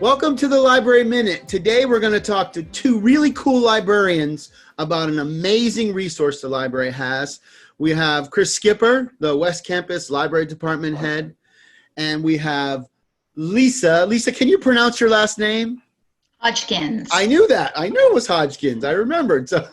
Welcome to the Library Minute. Today we're going to talk to two really cool librarians about an amazing resource the library has. We have Chris Skipper, the West Campus Library Department head, and we have Lisa. Lisa, can you pronounce your last name? Hodgkins. I knew that. I knew it was Hodgkins. I remembered. So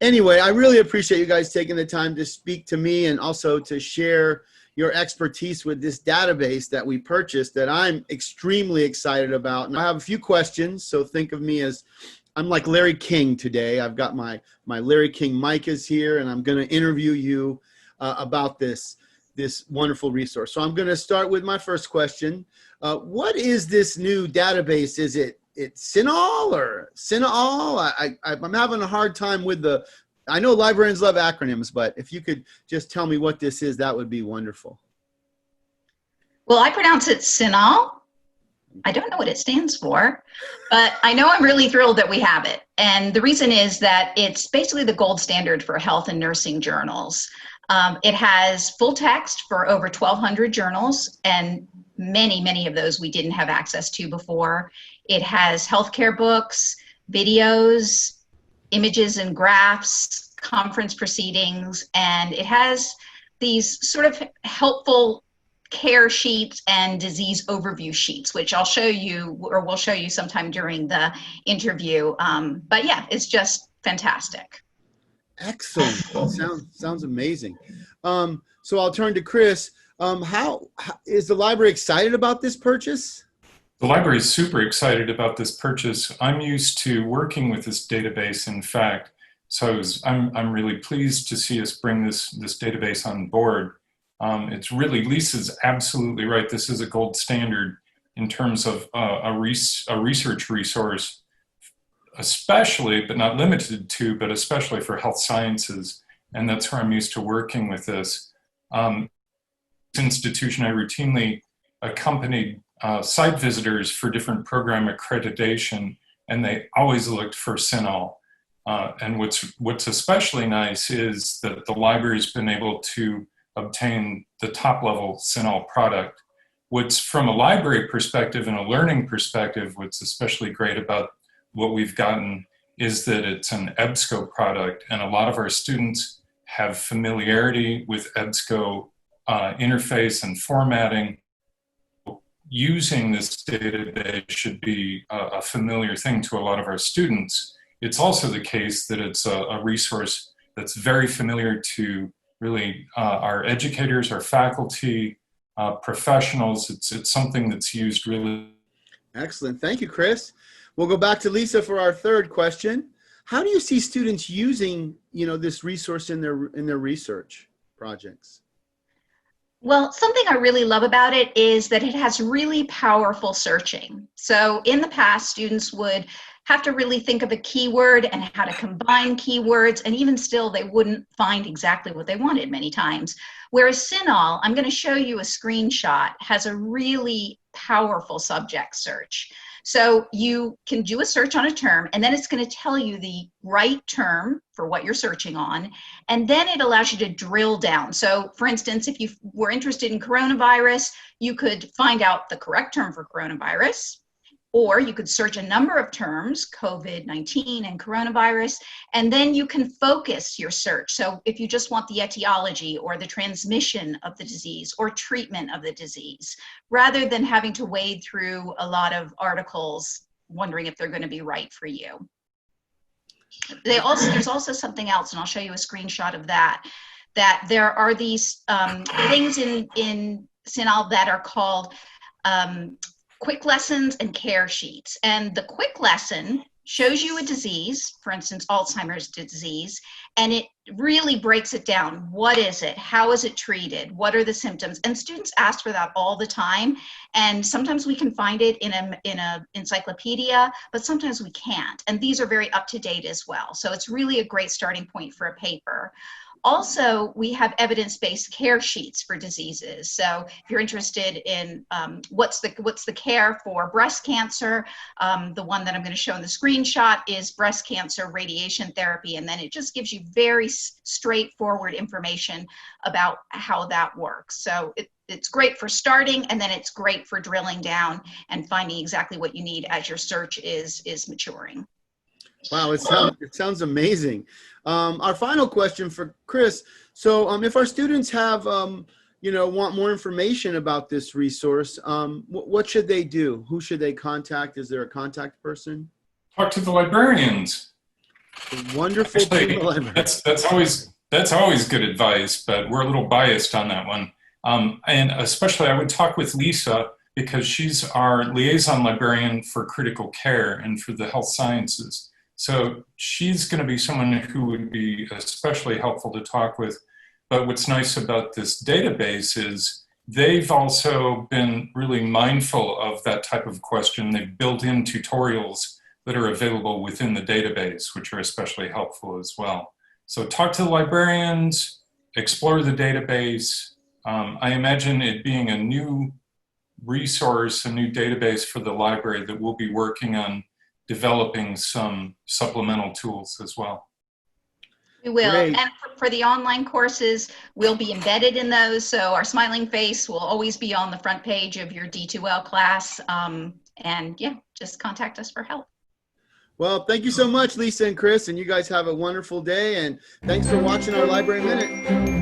anyway, I really appreciate you guys taking the time to speak to me and also to share your expertise with this database that we purchased that I'm extremely excited about. And I have a few questions, so think of me as I'm like Larry King today. I've got my Larry King mic is here, and I'm going to interview you about this wonderful resource. So I'm going to start with my first question. What is this new database? Is it CINAHL or CINAHL? I'm having a hard time with I know librarians love acronyms, but if you could just tell me what this is, that would be wonderful. Well, I pronounce it CINAHL. I don't know what it stands for, but I know I'm really thrilled that we have it. And the reason is that it's basically the gold standard for health and nursing journals. It has full text for over 1,200 journals, and many of those we didn't have access to before. It has healthcare books, videos, images and graphs, conference proceedings, and it has these sort of helpful care sheets and disease overview sheets, which I'll show you, or we'll show you sometime during the interview. But yeah, it's just fantastic. Excellent. Sounds amazing. So I'll turn to Chris. How is the library excited about this purchase? The library is super excited about this purchase. I'm used to working with this database, in fact, so I'm really pleased to see us bring this database on board. It's really, Lisa's absolutely right. This is a gold standard in terms of a research resource, especially, but not limited to, but especially for health sciences. And that's where I'm used to working with this. This institution, I routinely accompanied site visitors for different program accreditation, and they always looked for CINAHL. And what's especially nice is that the library's been able to obtain the top level CINAHL product. What's from a library perspective and a learning perspective, what's especially great about what we've gotten is that it's an EBSCO product, and a lot of our students have familiarity with EBSCO interface and formatting. Using this database should be a familiar thing to a lot of our students. It's also the case that it's a resource that's very familiar to really our educators, our faculty, professionals. It's something that's used really. Excellent. Thank you, Chris. We'll go back to Lisa for our third question. How do you see students using, this resource in their research projects? Well, something I really love about it is that it has really powerful searching. So in the past, students would have to really think of a keyword and how to combine keywords, and even still, they wouldn't find exactly what they wanted many times. Whereas CINAHL, I'm going to show you a screenshot, has a really powerful subject search. So you can do a search on a term, and then it's going to tell you the right term for what you're searching on, and then it allows you to drill down. So for instance, if you were interested in coronavirus, you could find out the correct term for coronavirus, or you could search a number of terms, COVID-19 and coronavirus, and then you can focus your search. So if you just want the etiology or the transmission of the disease or treatment of the disease, rather than having to wade through a lot of articles wondering if they're going to be right for you. There's also something else, and I'll show you a screenshot of that there are these things in CINAHL that are called quick lessons and care sheets. And the quick lesson shows you a disease, for instance, Alzheimer's disease, and it really breaks it down. What is it? How is it treated? What are the symptoms? And students ask for that all the time. And sometimes we can find it in a encyclopedia, but sometimes we can't. And these are very up to date as well. So it's really a great starting point for a paper. Also, we have evidence-based care sheets for diseases. So if you're interested in what's the care for breast cancer, the one that I'm going to show in the screenshot is breast cancer radiation therapy, and then it just gives you very straightforward information about how that works. So it's great for starting, and then it's great for drilling down and finding exactly what you need as your search is maturing. Wow, it sounds amazing. Our final question for Chris. So if our students have, want more information about this resource, what should they do? Who should they contact? Is there a contact person? Talk to the librarians. Wonderful. Actually, that's always good advice, but we're a little biased on that one. And especially I would talk with Lisa, because she's our liaison librarian for critical care and for the health sciences. So she's going to be someone who would be especially helpful to talk with. But what's nice about this database is they've also been really mindful of that type of question. They've built in tutorials that are available within the database, which are especially helpful as well. So talk to the librarians, explore the database. I imagine it being a new resource, a new database for the library that we'll be working on developing some supplemental tools as well. We will. Great. And for the online courses, we'll be embedded in those. So our smiling face will always be on the front page of your D2L class. And yeah, just contact us for help. Well, thank you so much, Lisa and Chris, and you guys have a wonderful day, and thanks for watching our Library Minute.